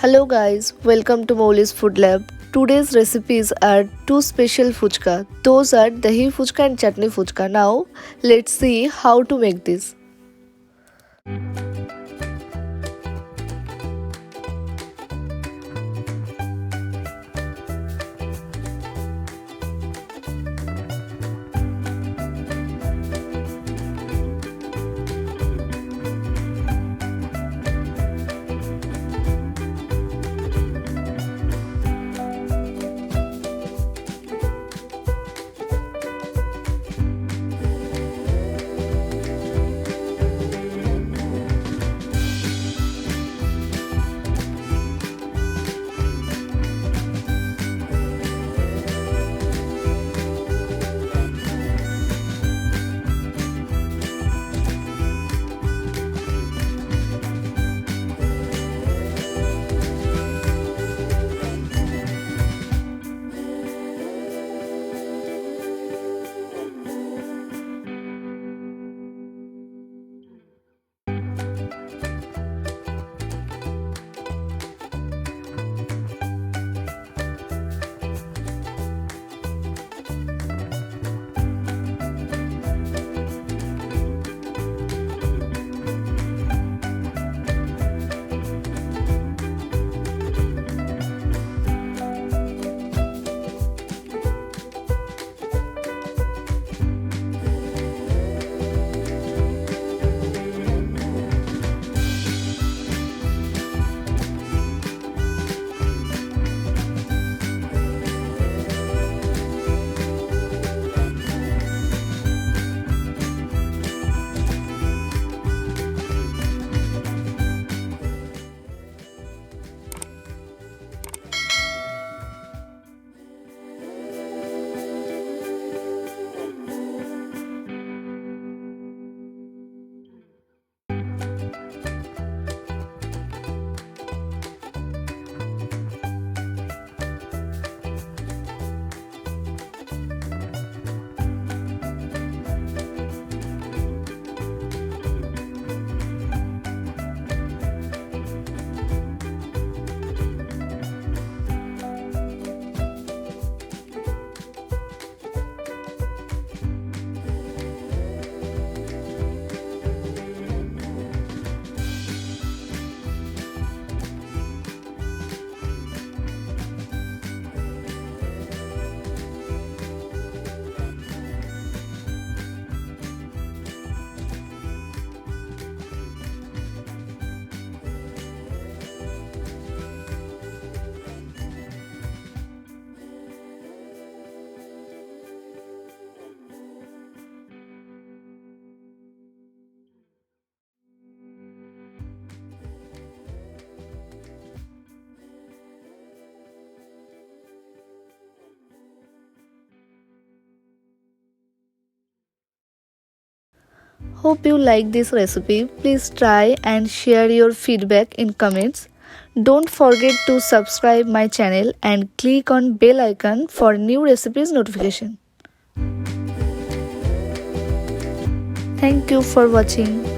Hello guys, welcome to Mouli's Food Lab. Today's recipes are two special fuchka. Those are Dahi Fuchka and Chutney Fuchka. Now, let's see how to make this. Hope you like this recipe. Please try and share your feedback in comments. Don't forget to subscribe my channel and click on bell icon for new recipes notification. Thank you for watching.